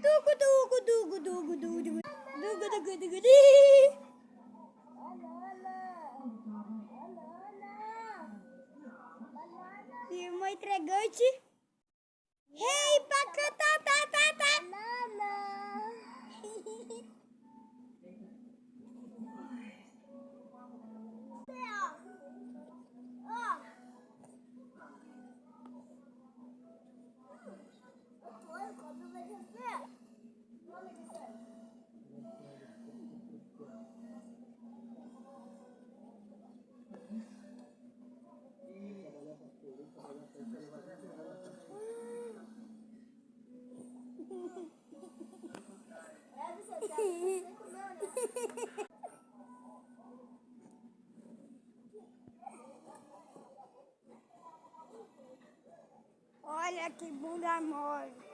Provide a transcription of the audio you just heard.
Dugu, dugu, dugu, dugu, dugu, dugu, dugu, dugu, dugu, dugu. Irmã entregante. Hey, pacata, tá, tá, tá. Olha que bunda mole.